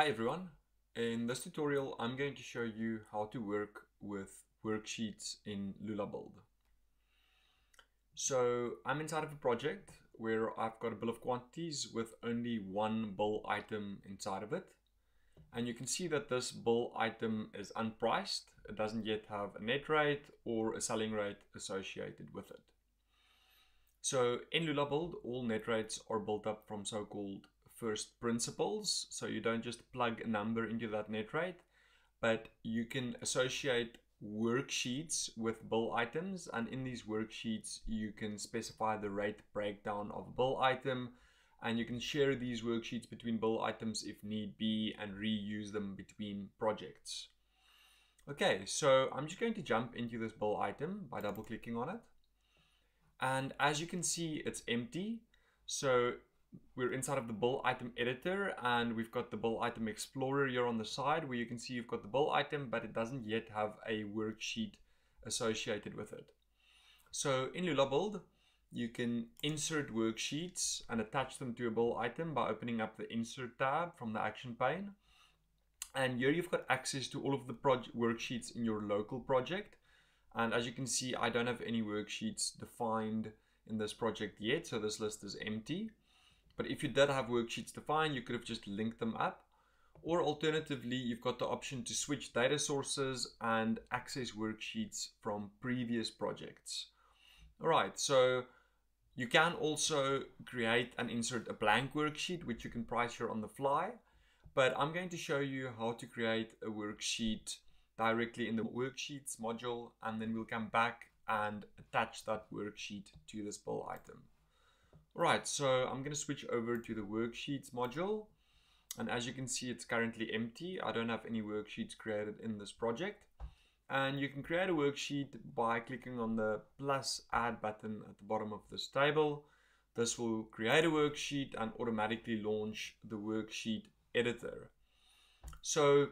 Hi everyone, in this tutorial I'm going to show you how to work with worksheets in Lula Build. So I'm inside of a project where I've got a bill of quantities with only one bill item inside of it. And you can see that this bill item is unpriced. It doesn't yet have a net rate or a selling rate associated with it. So in Lula Build, all net rates are built up from so-called first principles. So you don't just plug a number into that net rate, but you can associate worksheets with bill items, and in these worksheets you can specify the rate breakdown of a bill item, and you can share these worksheets between bill items if need be and reuse them between projects. Okay, so I'm just going to jump into this bill item by double clicking on it. And as you can see, it's empty. So we're inside of the bill item editor, and we've got the bill item explorer here on the side where you can see you've got the bill item, but it doesn't yet have a worksheet associated with it. So in Lula Build, you can insert worksheets and attach them to a bill item by opening up the insert tab from the action pane. And here you've got access to all of the worksheets in your local project. And as you can see, I don't have any worksheets defined in this project yet, so this list is empty. But if you did have worksheets defined, you could have just linked them up. Or alternatively, you've got the option to switch data sources and access worksheets from previous projects. All right, so you can also create and insert a blank worksheet, which you can price here on the fly. But I'm going to show you how to create a worksheet directly in the Worksheets module, and then we'll come back and attach that worksheet to this bill item. Right, so I'm going to switch over to the Worksheets module, and as you can see, it's currently empty. I don't have any worksheets created in this project. And you can create a worksheet by clicking on the plus add button at the bottom of this table. This will create a worksheet and automatically launch the worksheet editor. So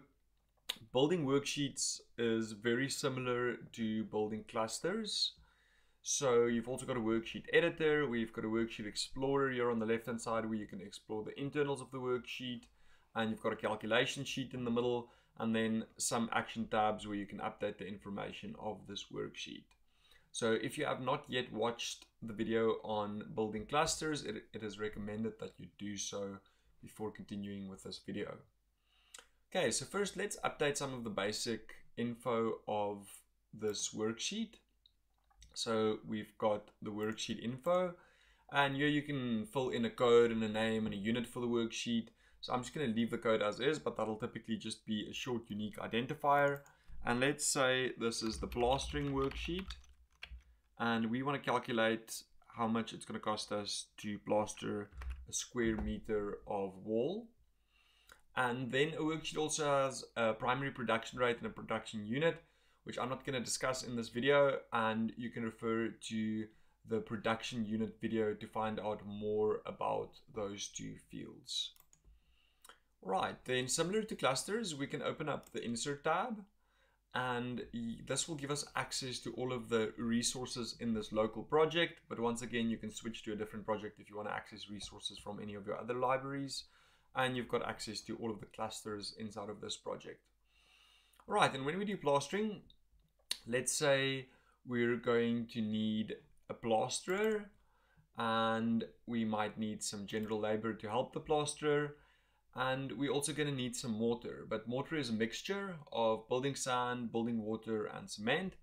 building worksheets is very similar to building clusters. So you've also got a worksheet editor, we've got a worksheet explorer here on the left hand side where you can explore the internals of the worksheet, and you've got a calculation sheet in the middle, and then some action tabs where you can update the information of this worksheet. So if you have not yet watched the video on building clusters, it is recommended that you do so before continuing with this video. Okay, so first let's update some of the basic info of this worksheet. So we've got the worksheet info, and here you can fill in a code and a name and a unit for the worksheet. So I'm just going to leave the code as is, but that'll typically just be a short unique identifier. And let's say this is the plastering worksheet, and we want to calculate how much it's going to cost us to plaster a square meter of wall. And then a worksheet also has a primary production rate and a production unit, which I'm not going to discuss in this video, and you can refer to the production unit video to find out more about those two fields. Right, then similar to clusters, we can open up the insert tab, and this will give us access to all of the resources in this local project. But once again, you can switch to a different project if you want to access resources from any of your other libraries. And you've got access to all of the clusters inside of this project. Right, and when we do plastering, let's say we're going to need a plasterer, and we might need some general labor to help the plasterer, and we're also going to need some mortar. But mortar is a mixture of building sand, building water, and cement.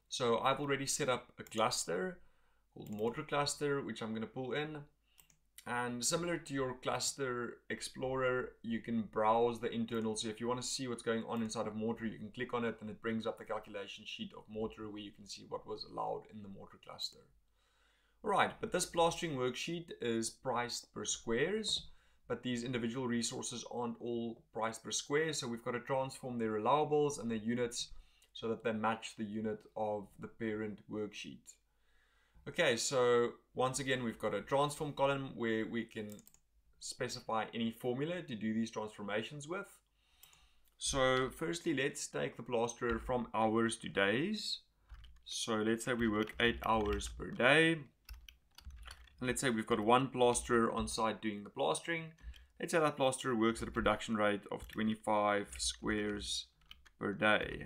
So I've already set up a cluster called mortar cluster, which I'm going to pull in. And similar to your cluster explorer, you can browse the internals. So if you want to see what's going on inside of mortar, you can click on it and it brings up the calculation sheet of mortar where you can see what was allowed in the mortar cluster. All right, but this plastering worksheet is priced per squares, but these individual resources aren't all priced per square. So we've got to transform their allowables and their units so that they match the unit of the parent worksheet. Okay, so once again, we've got a transform column where we can specify any formula to do these transformations with. So firstly, let's take the plasterer from hours to days. So let's say we work 8 hours per day. And let's say we've got one plasterer on site doing the plastering. let's say that plasterer works at a production rate of 25 squares per day.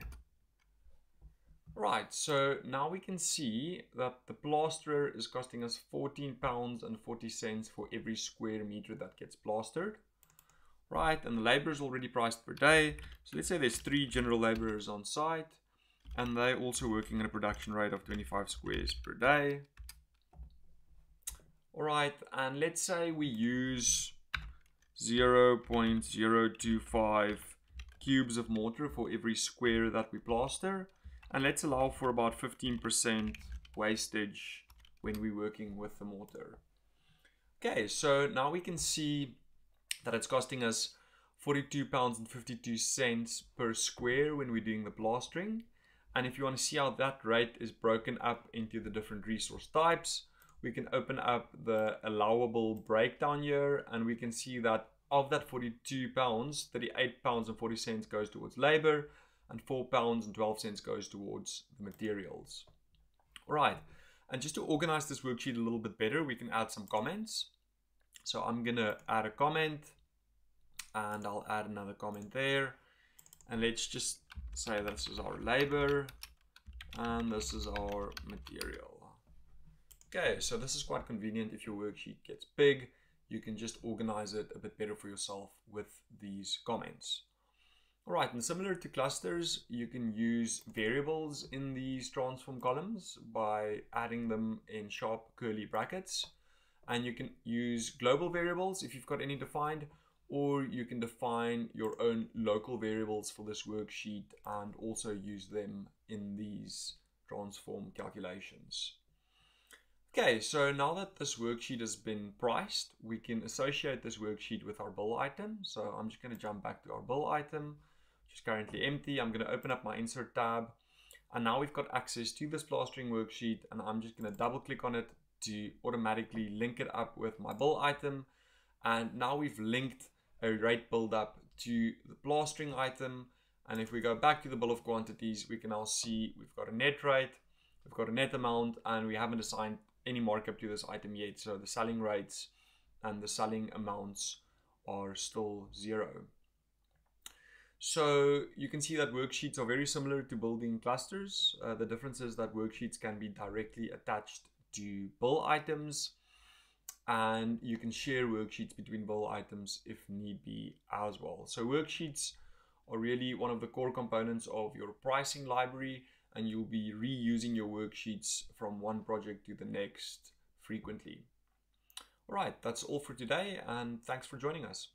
Right, so now we can see that the plasterer is costing us £14.40 for every square meter that gets plastered. Right, and the labor is already priced per day. So let's say there's 3 general laborers on site, and they're also working at a production rate of 25 squares per day. Alright, and let's say we use 0.025 cubes of mortar for every square that we plaster. And let's allow for about 15% wastage when we're working with the mortar. Okay, so now we can see that it's costing us £42.52 per square when we're doing the plastering. And if you want to see how that rate is broken up into the different resource types, we can open up the allowable breakdown here, and we can see that of that £42, £38.40 goes towards labor, and £4.12 goes towards the materials. Alright, and just to organize this worksheet a little bit better, we can add some comments. So I'm gonna add a comment, and I'll add another comment there, and let's just say this is our labor and this is our material. Okay, so this is quite convenient. If your worksheet gets big, you can just organize it a bit better for yourself with these comments. Alright, and similar to clusters, you can use variables in these transform columns by adding them in sharp curly brackets. And you can use global variables if you've got any defined, or you can define your own local variables for this worksheet and also use them in these transform calculations. Okay, so now that this worksheet has been priced, we can associate this worksheet with our bill item. So I'm just going to jump back to our bill item, which is currently empty. I'm going to open up my insert tab, and now we've got access to this plastering worksheet, and I'm just going to double click on it to automatically link it up with my bill item. And now we've linked a rate build up to the plastering item. And if we go back to the bill of quantities, we can now see we've got a net rate, we've got a net amount, and we haven't assigned any markup to this item yet. So the selling rates and the selling amounts are still 0. So you can see that worksheets are very similar to building clusters. The difference is that worksheets can be directly attached to bill items, and you can share worksheets between bill items if need be as well. So worksheets are really one of the core components of your pricing library, and you'll be reusing your worksheets from one project to the next frequently. All right, that's all for today, and thanks for joining us.